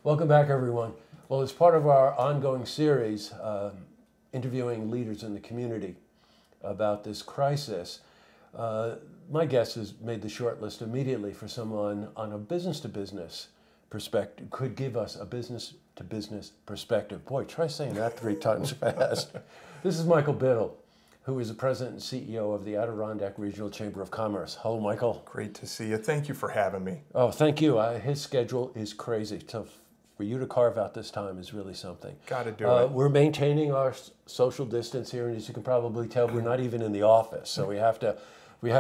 Welcome back, everyone. Well, as part of our ongoing series, interviewing leaders in the community about this crisis, my guest has made the short list immediately for someone on a business-to-business perspective, could give us a business-to-business perspective. Boy, try saying that 3 times fast. This is Michael Bittel, who is the president and CEO of the Adirondack Regional Chamber of Commerce. Hello, Michael. Great to see you. Thank you for having me. Oh, thank you. His schedule is crazy. So for you to carve out this time is really something. Got to do it. We're maintaining our social distance here, and as you can probably tell, we're not even in the office. So we have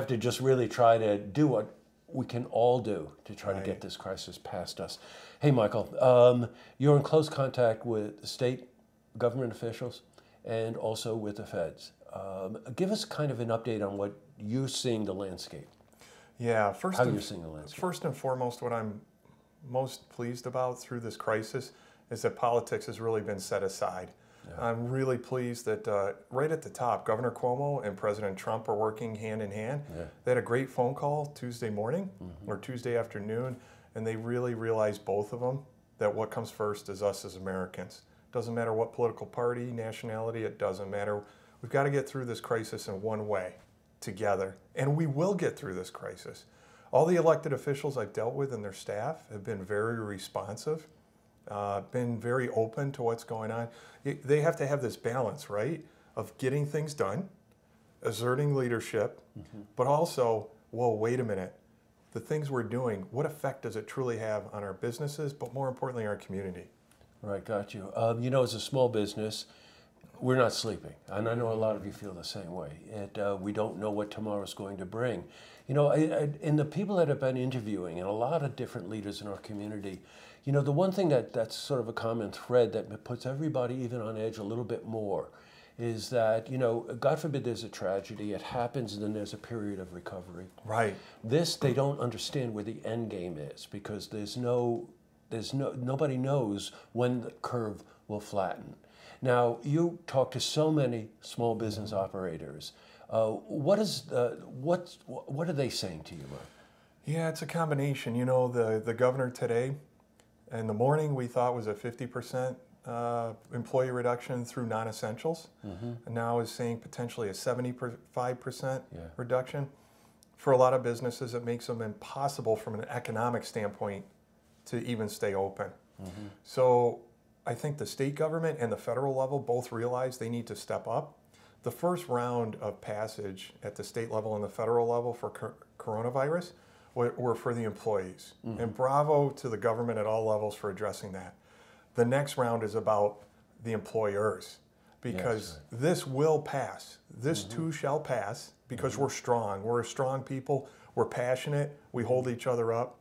to just really try to do what we can all do to try to get this crisis past us. Hey, Michael, you're in close contact with state government officials and also with the feds. Give us kind of an update on what you're seeing the landscape. Yeah, how you're seeing the landscape. First and foremost, what I'm most pleased about through this crisis is that politics has really been set aside. Yeah. I'm really pleased that right at the top, Governor Cuomo and President Trump are working hand in hand. Yeah. They had a great phone call Tuesday morning or Tuesday afternoon, and they really realized, both of them, that what comes first is us as Americans. Doesn't matter what political party, nationality, it doesn't matter. We've got to get through this crisis in one way, together, and we will get through this crisis. All the elected officials I've dealt with and their staff have been very responsive, been very open to what's going on. They have to have this balance, right, of getting things done, asserting leadership, but also, whoa, wait a minute, the things we're doing, what effect does it truly have on our businesses, but more importantly, our community? Right, got you. You know, as a small business, we're not sleeping, and I know a lot of you feel the same way. We don't know what tomorrow's going to bring. You know, in the people that have been interviewing, and a lot of different leaders in our community, you know, the one thing that's sort of a common thread that puts everybody even on edge a little bit more is that, you know, God forbid there's a tragedy, it happens, and then there's a period of recovery. Right. This, they don't understand where the end game is, because nobody knows when the curve will flatten. Now, you talk to so many small business operators. What are they saying to you? Yeah, it's a combination. You know, the governor today, in the morning, we thought was a 50% employee reduction through non-essentials, and now is saying potentially a 75% reduction. For a lot of businesses, it makes them impossible from an economic standpoint to even stay open. So I think the state government and the federal level both realize they need to step up. The first round of passage at the state level and the federal level for coronavirus were for the employees. And bravo to the government at all levels for addressing that. The next round is about the employers, because this will pass. This too shall pass, because we're strong. We're a strong people. We're passionate. We hold each other up.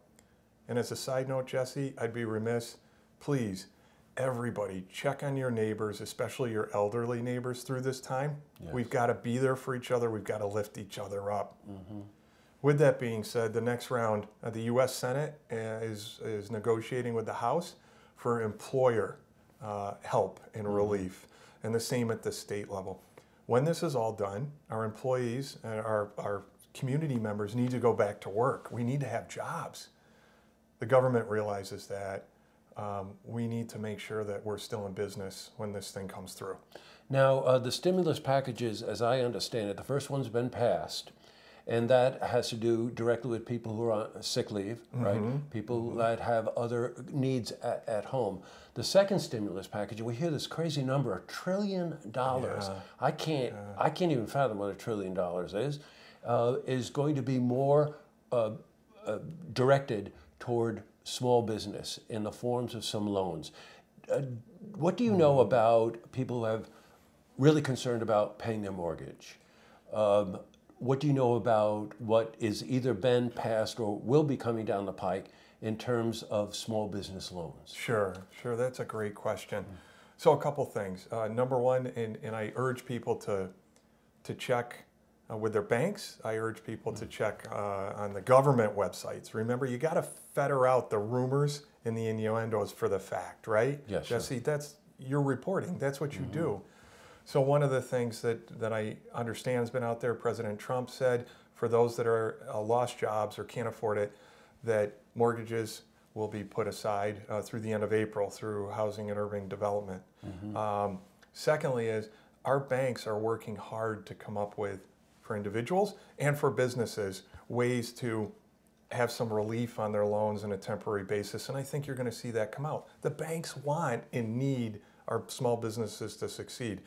And as a side note, Jesse, I'd be remiss, please, everybody, check on your neighbors, especially your elderly neighbors through this time. We've got to be there for each other. We've got to lift each other up. With that being said, the next round, the U.S. Senate is negotiating with the House for employer help and relief, and the same at the state level. When this is all done, our employees and our community members need to go back to work. We need to have jobs. The government realizes that. We need to make sure that we're still in business when this thing comes through. Now, the stimulus packages, as I understand it, the first one's been passed, and that has to do directly with people who are on sick leave, right? People that have other needs at home. The second stimulus package, we hear this crazy number, $1 trillion. I can't even fathom what $1 trillion is going to be more directed toward small business in the forms of some loans. What do you know about people who have really concerned about paying their mortgage? What do you know about what is either been passed or will be coming down the pike in terms of small business loans? Sure, that's a great question. So a couple things. Number one, and I urge people to check with their banks. I urge people to check on the government websites. Remember, you got to filter out the rumors and the innuendos for the fact, right? Yes, Jesse, that's your reporting. That's what you do. So one of the things that I understand has been out there, President Trump said, for those that are lost jobs or can't afford it, that mortgages will be put aside through the end of April through Housing and Urban Development. Secondly is our banks are working hard to come up with, for individuals and for businesses, ways to have some relief on their loans on a temporary basis, and I think you're going to see that come out. The banks want and need our small businesses to succeed.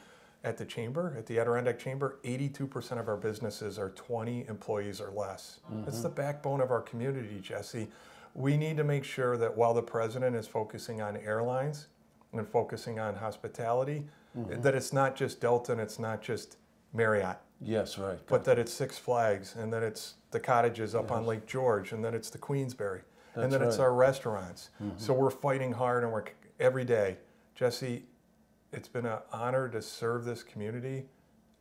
At the Chamber, at the Adirondack Chamber, 82% of our businesses are 20 employees or less. That's the backbone of our community, Jesse. We need to make sure that while the president is focusing on airlines and focusing on hospitality, that it's not just Delta and it's not just Marriott. Yes, right. But that it's Six Flags, and that it's the cottages up on Lake George, and that it's the Queensbury, and that it's our restaurants. So we're fighting hard and we're every day. Jesse, it's been an honor to serve this community.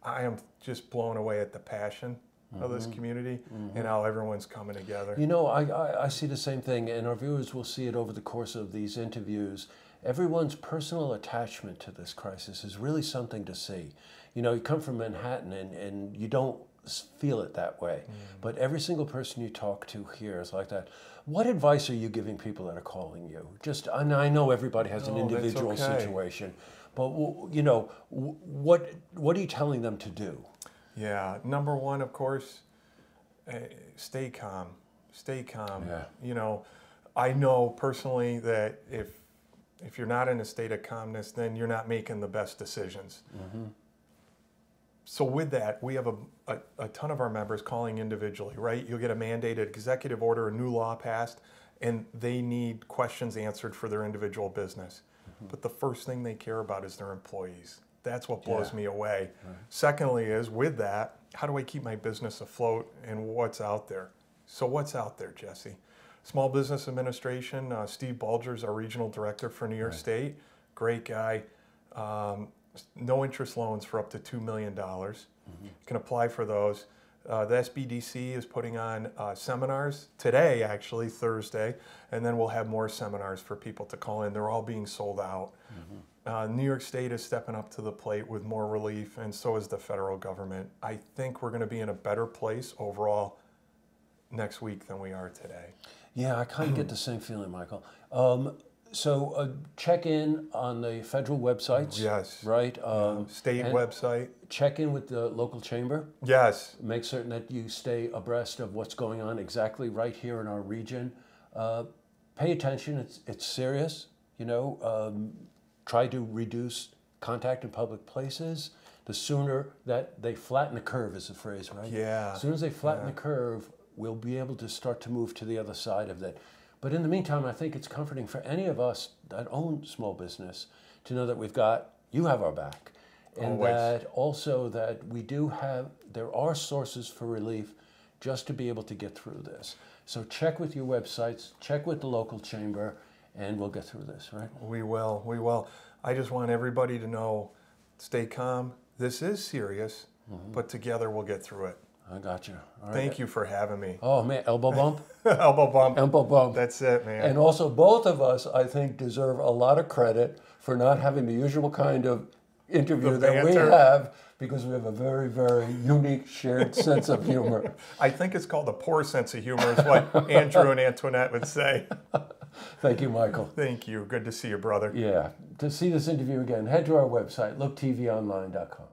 I am just blown away at the passion of this community and how everyone's coming together. You know, I see the same thing, and our viewers will see it over the course of these interviews. Everyone's personal attachment to this crisis is really something to see. You know, you come from Manhattan and you don't feel it that way, but every single person you talk to here is like that. What advice are you giving people that are calling you? Just, I know everybody has an individual situation, but you know, what are you telling them to do? Yeah, number one, of course, stay calm. Stay calm. Yeah. You know, I know personally that if you're not in a state of calmness, then you're not making the best decisions. So with that, we have a ton of our members calling individually, right? You'll get a mandated executive order, a new law passed, and they need questions answered for their individual business. But the first thing they care about is their employees. That's what blows me away. Secondly is, with that, how do I keep my business afloat and what's out there? So what's out there, Jesse? Small Business Administration, Steve Bulger's our regional director for New York State. Great guy. No interest loans for up to $2 million. You can apply for those. The SBDC is putting on seminars today, actually, Thursday, and then we'll have more seminars for people to call in. They're all being sold out. New York State is stepping up to the plate with more relief, and so is the federal government. I think we're going to be in a better place overall next week than we are today. Yeah, I kind of get the same feeling, Michael. So check in on the federal websites. Yes. Right? State website. Check in with the local chamber. Yes. Make certain that you stay abreast of what's going on exactly right here in our region. Pay attention. It's serious. You know, try to reduce contact in public places. The sooner that they flatten the curve is the phrase, right? Yeah. As soon as they flatten the curve, we'll be able to start to move to the other side of that. But in the meantime, I think it's comforting for any of us that own small business to know that you have our back. And Always. that also that there are sources for relief just to be able to get through this. So check with your websites, check with the local chamber, and we'll get through this, right? We will. I just want everybody to know, stay calm. This is serious, but together we'll get through it. I got you. All right. Thank you for having me. Oh, man, elbow bump? Elbow bump. Elbow bump. That's it, man. And also, both of us, I think, deserve a lot of credit for not having the usual kind of interview that we have, because we have a very, very unique shared sense of humor. I think it's called a poor sense of humor, is what Andrew and Antoinette would say. Thank you, Michael. Thank you. Good to see you, brother. Yeah. To see this interview again, head to our website, looktvonline.com.